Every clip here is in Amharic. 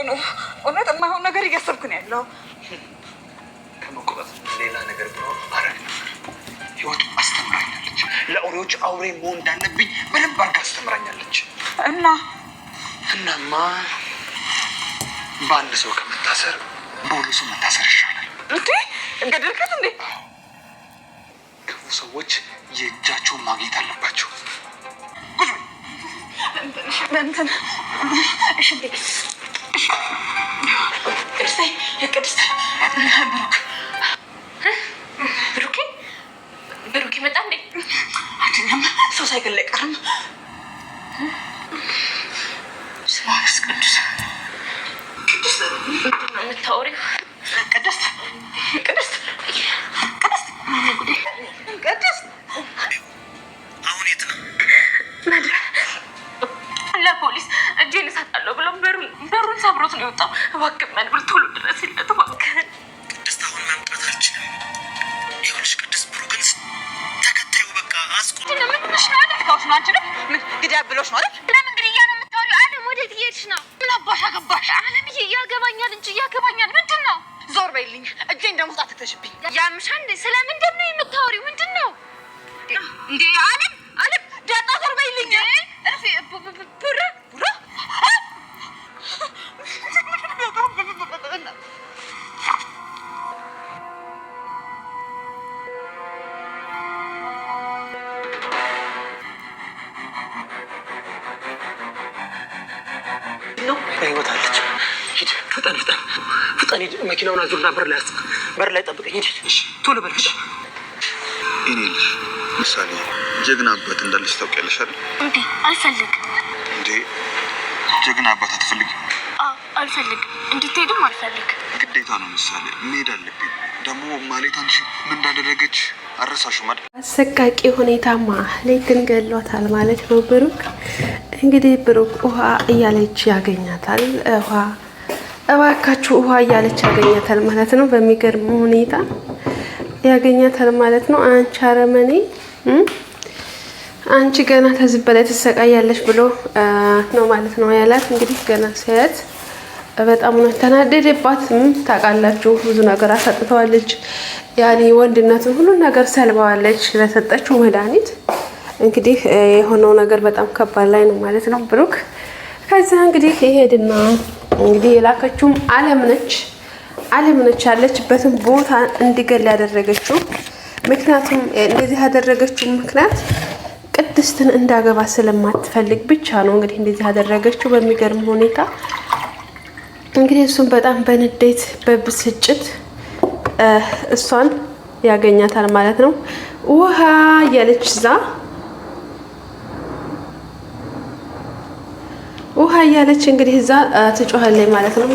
ነው እውነት የማይሆን ነገር እያሰብክ ነው ያለው። ከመቆጣት ሌላ ነገር ብሎ አረግ ህይወቱ አስተምራኛለች። ለአውሬዎች አውሬ መሆን እንዳለብኝ በደንብ አድርጋ አስተምራኛለች። እናማ በአንድ ሰው ከመታሰር በሁሉ ሰው መታሰር ይሻላል። እንዴ እንገደልከት እንዴ? ክፉ ሰዎች የእጃቸውን ማግኘት አለባቸው። በእንትን እሺ እንዴ ቅድስት ብሩክ ይመጣ እንዴ? አይደለም ሰው ሳይገል አይቀርም። ስማስ ቅዱስ ምንድን ነው የምታወሪው? ቅድስት አሁን የት ነው? ለፖሊስ እጄን እሰጣለሁ ብሎ በሩን ሰብሮት ነው የወጣው። እባክህ መድብል ቶሎ ድረስለት እባክህ። ቅድስት አሁን መምጣት አልችልም። ይኸውልሽ ቅድስት ብሩክን ተከታዩ በቃ አስቆም። ምን ብለሽ ነው? አደፍካውሽ ነው አንቺንም ምን ግዳ ብሎሽ ነው አይደል? ለምን ግድያ ነው የምታወሪው? አለም ወዴት እየሄድሽ ነው? ምን አባሽ አገባሽ? አለምዬ ያገባኛል እንጂ ያገባኛል። ምንድን ነው? ዞር በይልኝ። እጄን ደግሞ ጣትተሽብኝ ያምሻል እንዴ? ስለምንድን ነው የምታወሪው? ምንድን ነው እንዴ? አለም ዳጣ ዞር በይልኝ። ቡራ ህይወት አለች። ሂድ ፍጠን ሂድ። መኪናውን አዙርና በር ላይ ጠብቀኝ። ሂድ ቶሎ በል። እኔ ልጅ ምሳሌ ጀግና አባት እንዳለች ታውቂያለሽ አይደል? እንዴ አልፈልግም። እንዴ ጀግና አባት አትፈልጊም? አልፈልግም። እንድትሄድም አልፈልግም። ግዴታ ነው ምሳሌ፣ መሄድ አለብኝ። ደግሞ ማለት አንቺ ምን እንዳደረገች አረሳሽም አይደል? አሰቃቂ ሁኔታማ ሌትን ገሏታል ማለት ነው። ብሩክ እንግዲህ ብሩክ ውሃ እያለች ያገኛታል። ውሃ እባካችሁ ውሃ እያለች ያገኛታል ማለት ነው። በሚገርም ሁኔታ ያገኛታል ማለት ነው። አንቺ አረመኔ፣ አንቺ ገና ከዚህ በላይ ትሰቃያለሽ ብሎ ነው ማለት ነው ያላት። እንግዲህ ገና ሲያያት በጣም ነው ተናደደባት። ታውቃላችሁ ብዙ ነገር አሰጥተዋለች። ያኔ ወንድነቱን ሁሉ ነገር ሰልባዋለች ለሰጠችው መድኃኒት። እንግዲህ የሆነው ነገር በጣም ከባድ ላይ ነው ማለት ነው ብሩክ። ከዛ እንግዲህ ይሄድና እንግዲህ የላከችውም አለም ነች ያለችበትን ቦታ እንዲገል ያደረገችው። ምክንያቱም እንደዚህ ያደረገችው ምክንያት ቅድስትን እንዳገባ ስለማትፈልግ ብቻ ነው። እንግዲህ እንደዚህ ያደረገችው በሚገርም ሁኔታ። እንግዲህ እሱም በጣም በንዴት በብስጭት እሷን ያገኛታል ማለት ነው። ውሃ እያለች እዛ ውሃ እያለች እንግዲህ እዛ ትጮሃለች ማለት ነው።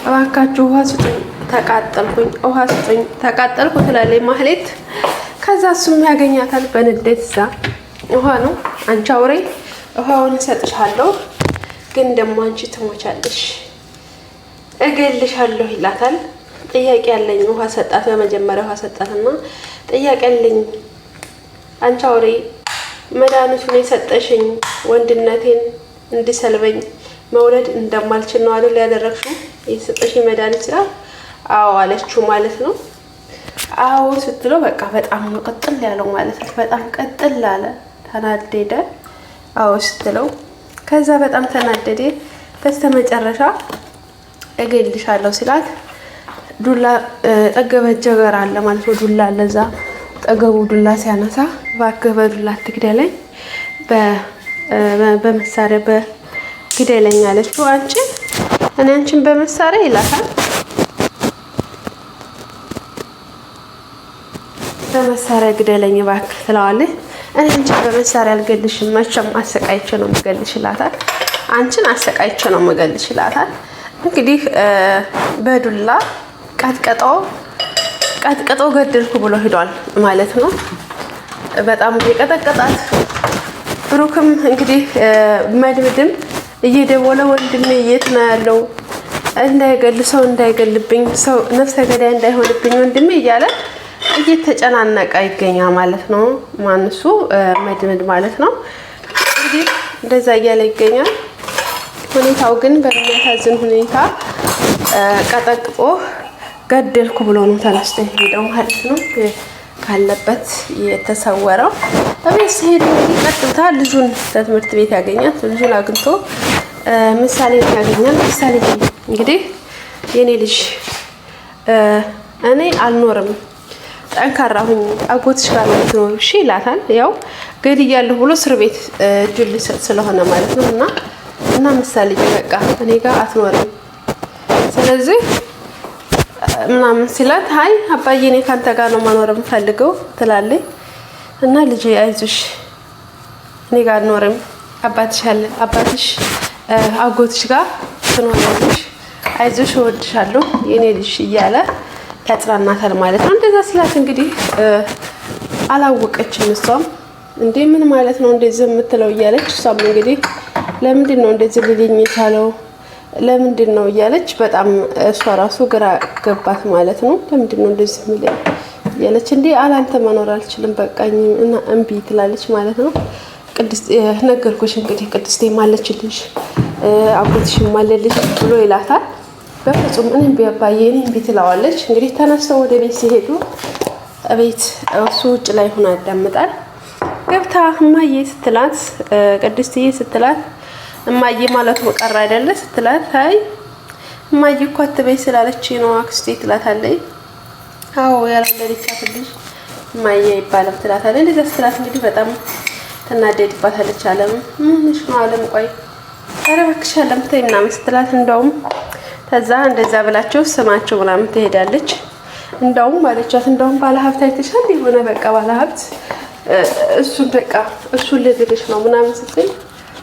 እባካችሁ ውሃ ስጡኝ፣ ተቃጠልኩኝ፣ ውሃ ስጡኝ፣ ተቃጠልኩ ትላለች ማህሌት። ከዛ እሱም ያገኛታል በንዴት እዛ ውሃ ነው አንቺ አውሬ፣ ውሃውን እሰጥሻለሁ፣ ግን ደግሞ አንቺ ትሞቻለሽ፣ እገልሻለሁ ይላታል። ጥያቄ ያለኝ ውሃ ሰጣት። በመጀመሪያ ውሃ ሰጣትና ጥያቄ ያለኝ አንቺ አውሬ፣ መድኃኒቱን የሰጠሽኝ ወንድነቴን እንድሰልበኝ መውለድ እንደማልችል ነው አይደል ያደረግሽው? የሰጠሽኝ መድኃኒት ስራ አዎ አለችው ማለት ነው። አዎ ስትለው በቃ በጣም ነው ቀጥል ያለው ማለት ነው። በጣም ቀጥል አለ፣ ተናደደ። አዎ ስትለው ከዛ በጣም ተናደደ። በስተመጨረሻ እገልሻለሁ ሲላት ዱላ ጠገበ ጀገር አለ ማለት ነው። ዱላ ለዛ ጠገቡ ዱላ ሲያነሳ እባክህ በዱላ አትግደለኝ፣ በመሳሪያ በግደለኝ አለችው። እኔ አንቺን በመሳሪያ ይላታል። በመሳሪያ ግደለኝ እባክህ ትለዋለች። እኔ አንቺን በመሳሪያ አልገልሽም፣ መቼም አሰቃይቼ ነው የምገልሽ ይላታል። አንቺን አሰቃይቼ ነው የምገልሽ ይላታል። እንግዲህ በዱላ ቀጥቅጦ ገደልኩ ብሎ ሄዷል ማለት ነው። በጣም የቀጠቀጣት ብሩክም እንግዲህ መድብድም እየደወለ ወንድሜ የት ነው ያለው? እንዳይገል ሰው እንዳይገልብኝ፣ ሰው ነፍሰ ገዳይ እንዳይሆንብኝ ወንድሜ እያለ እየተጨናነቀ ይገኛል ማለት ነው። ማንሱ መድብድ ማለት ነው። እንግዲህ እንደዛ እያለ ይገኛል። ሁኔታው ግን በሚያሳዝን ሁኔታ ቀጠቅጦ ገደልኩ ብሎ ነው ተነስቶ ሄደው ማለት ነው። ካለበት የተሰወረው በቤት ሲሄድ እንግዲህ ቀጥታ ልጁን ለትምህርት ቤት ያገኛት። ልጁን አግኝቶ ምሳሌ ያገኛል። ምሳሌ እንግዲህ የኔ ልጅ እኔ አልኖርም ጠንካራ ሁኝ አጎትሽ ጋር ነው የምትኖሪው እሺ ይላታል። ያው ገድያለሁ ብሎ እስር ቤት እጁን ሊሰጥ ስለሆነ ማለት ነው። እና ምሳሌ በቃ እኔ ጋር አትኖርም ስለዚህ ምናምን ሲላት አይ አባዬ እኔ ካንተ ጋር ነው መኖር የምፈልገው ትላለች። እና ልጅ አይዞሽ እኔ ጋር አልኖርም አባትሽ አጎትሽ ጋር ትኖሪያለሽ አይዞሽ እወድሻለሁ የኔ ልጅ እያለ ያጽናናታል ማለት ነው። እንደዛ ስላት እንግዲህ አላወቀችም። እሷም እንዴ ምን ማለት ነው እንደዚህ የምትለው እያለች እሷም እንግዲህ ለምንድን ነው እንደዚህ ሊልኝ የቻለው ለምንድን ነው እያለች በጣም እሷ ራሱ ግራ ገባት ማለት ነው። ለምንድን ነው እንደዚህ የሚለኝ እያለች እንዴ አላንተ መኖር አልችልም በቃኝ እና እምቢ ትላለች ማለት ነው። ቅድስት ነገርኩሽ እንግዲህ ቅድስቴ ማለችልሽ አጎትሽም ማለልሽ ብሎ ይላታል። በፍጹም እኔም ቢያባዬ እኔም ቢትላዋለች። እንግዲህ ተነስተው ወደ ቤት ሲሄዱ ቤት እሱ ውጭ ላይ ሆና ያዳምጣል። ገብታ እማዬ ስትላት ቅድስትዬ ስትላት እማዬ ማለት ወቀር አይደለ ስትላት አይ እማዬ እኮ አትበይ ስላለች ነው አክስቴ ትላታለች። አዎ ያላለቻት ልጅ እማዬ ይባላል ትላታለች። እንደዛ ስትላት እንግዲህ በጣም ተናደድባታለች። አለም ምንሽ ነው አለም ቆይ ኧረ እባክሽ አለም ተይ ምናምን ስትላት እንደውም ከዛ እንደዛ ብላችሁ ስማቸው ምናምን ትሄዳለች። እንደውም ማለቻት እንደውም ባለሀብት አይተሻል የሆነ በቃ ባለሀብት እሱን በቃ እሱን ልልሽ ነው ምናምን ስትል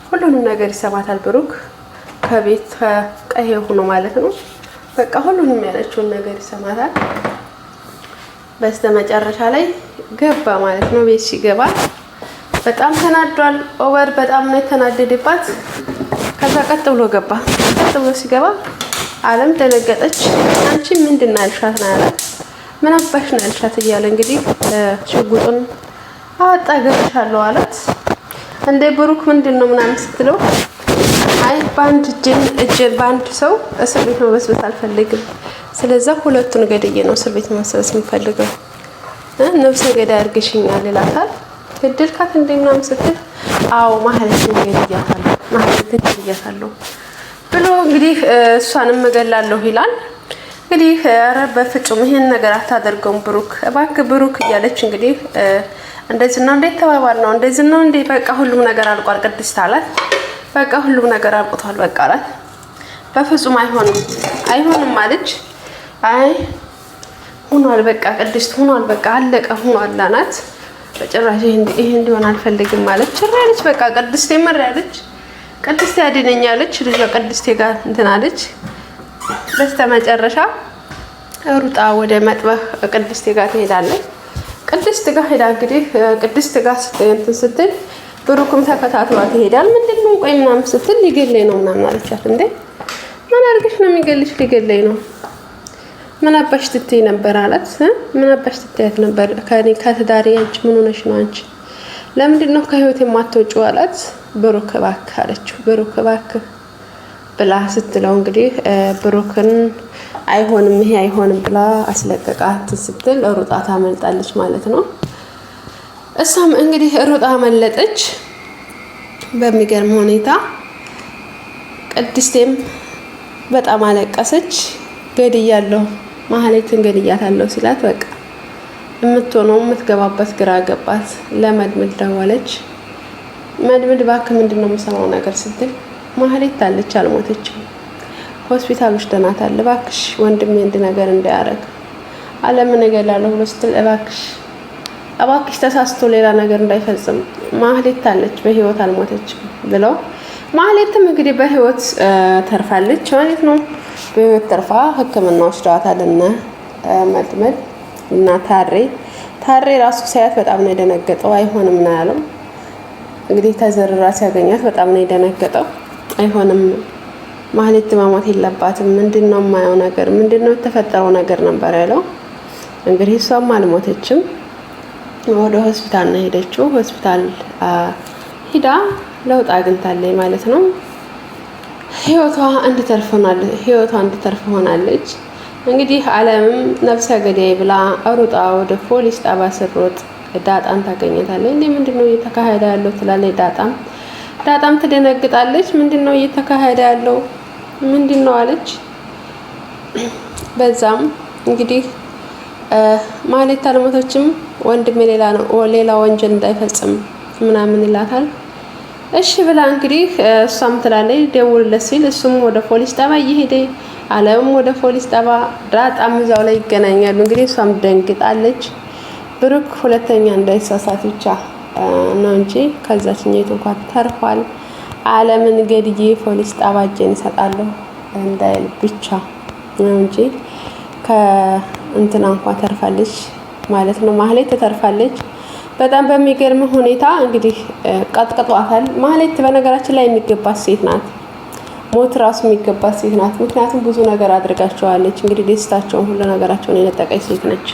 ሁሉንም ነገር ይሰማታል ብሩክ ከቤት ከቀሄ ሆኖ ማለት ነው። በቃ ሁሉንም ያለችውን ነገር ይሰማታል። በስተመጨረሻ ላይ ገባ ማለት ነው። ቤት ሲገባ በጣም ተናዷል። ኦቨር በጣም ነው የተናደደባት። ከዛ ቀጥ ብሎ ገባ። ቀጥ ብሎ ሲገባ አለም ደነገጠች። አንቺ ምንድን አልሻት ነው ያላት። ምን አባሽ ነው ያልሻት እያለ እንግዲህ ሽጉጡን አወጣ ገብሻለሁ አላት። እንደ ብሩክ ምንድን ነው ምናምን ስትለው አይ ባንድ እጅን ባንድ ሰው እስር ቤት መበስበስ አልፈልግም ስለዚህ ሁለቱን ገድዬ ነው እስር ቤት መበስበስ የምፈልገው ነፍሰ ገዳይ አድርገሽኛል ይላታል። ገደልካት እንደ ምናምን ስትል አዎ ማህለትን ገድያታለሁ ብሎ እንግዲህ እሷንም እገላለሁ ይላል። እንግዲህ ኧረ በፍጹም ይሄን ነገር አታደርገውም ብሩክ እባክህ ብሩክ እያለች እንግዲህ እንደዚህ ነው እንዴት ተባባል ነው እንደዚህ ነው እንዴ በቃ ሁሉም ነገር አልቋል ቅድስት አላት። በቃ ሁሉም ነገር አልቆታል በቃ አላት። በፍጹም አይሆንም አለች። አይ ሆኗል በቃ ቅድስት ሆኗል በቃ አለቀ ሆኗል አላት። በጭራሽ ይሄ እንዲሆን አልፈልግም አለች። ጭራለች በቃ ቅድስት የመረያለች ቅድስት ያድነኛለች ልጇ ቅድስት ጋር እንትን አለች። በስተመጨረሻ ሩጣ ወደ መጥበህ ቅድስት ጋር ትሄዳለች። ቅድስት ጋር ሄዳ እንግዲህ ቅድስት ጋር ስትል ብሩክም ተከታትሏት ይሄዳል። ምንድነው ቆይ ምናምን ስትል ሊገለኝ ነው ምናምን አለቻት። እንዴ ምን አድርገሽ ነው የሚገልሽ? ሊገለኝ ነው ምን አባሽ ትትይ ነበር አላት። ምን አባሽ ትትያት ነበር ከኔ ከትዳሬ አንቺ ምን ሆነሽ ነው አንቺ ለምንድነው ከህይወት የማትወጪው አላት። ብሩክ እባክህ አለችው። ብሩክ እባክህ ብላ ስትለው እንግዲህ ብሩክን አይሆንም ይሄ አይሆንም ብላ አስለቀቃት ስትል ሩጣ ታመልጣለች ማለት ነው። እሷም እንግዲህ ሩጣ አመለጠች በሚገርም ሁኔታ። ቅድስቴም በጣም አለቀሰች። ገድያለሁ ማህሌትን ገድያታለሁ ሲላት በቃ የምትሆነው የምትገባበት ግራ ገባት። ለመድምድ ደወለች። መድምድ እባክህ ምንድነው የምሰማው ነገር ስትል ማህሌት አለች አልሞተችም ሆስፒታል ውስጥ ደናታል እባክሽ ወንድሜ እንድ ነገር እንዳያረግ አለምን እገላለሁ ብሎ ስትል እባክሽ ተሳስቶ ሌላ ነገር እንዳይፈጽም ማህሌት አለች በህይወት አልሞተችም ብለው ማህሌትም እንግዲህ በህይወት ተርፋለች ማለት ነው። በህይወት ተርፋ ሕክምና ወስደዋታል እና መድመድ እና ታሬ ራሱ ሳያት በጣም ነው የደነገጠው። አይሆንም ነው ያለው። እንግዲህ ተዘርራ ሲያገኛት በጣም ነው የደነገጠው። አይሆንም ማህሌት ማሞት የለባትም ምንድነው የማየው ነገር ምንድነው የተፈጠረው ነገር ነበር ያለው። እንግዲህ እሷም አልሞተችም ወደ ሆስፒታል ነው ሄደችው። ሆስፒታል ሂዳ ለውጥ አግኝታለች ማለት ነው። ህይወቷ እንድተርፍ ሆናለች። እንግዲህ አለምም ነፍሰ ገዳይ ብላ ሩጣ ወደ ፖሊስ ጣቢያ ስትሮጥ ዳጣን ታገኘታለች። እንዴ ምንድነው እየተካሄደ ያለው ትላለች ዳጣም ትደነግጣለች። ምንድነው እየተካሄደ ያለው ምንድነው አለች። በዛም እንግዲህ ማህሌት አልሞተችም፣ ወንድሜ ሌላ ወንጀል እንዳይፈጽም ምናምን ይላታል። እሺ ብላ እንግዲህ እሷም ትላለች ደውልለት ሲል እሱም ወደ ፖሊስ ጣቢያ እየሄደ አለምም ወደ ፖሊስ ጣቢያ ዳጣም እዛው ላይ ይገናኛሉ። እንግዲህ እሷም ደንግጣለች። ብሩክ ሁለተኛ እንዳይሳሳት ብቻ ነው እንጂ ከዛችኛይቱ እንኳን ተርፏል። አለምን ገድዬ ፖሊስ ጣቢያ እጄን እሰጣለሁ እንዳይል ብቻ ነው እንጂ ከእንትና እንኳን ተርፋለች ማለት ነው። ማህሌት ተተርፋለች። በጣም በሚገርም ሁኔታ እንግዲህ ቀጥቅጧታል። ማህሌት በነገራችን ላይ የሚገባት ሴት ናት። ሞት ራሱ የሚገባት ሴት ናት። ምክንያቱም ብዙ ነገር አድርጋቸዋለች። እንግዲህ ደስታቸውን ሁሉ ነገራቸውን የነጠቀች ሴት ነች።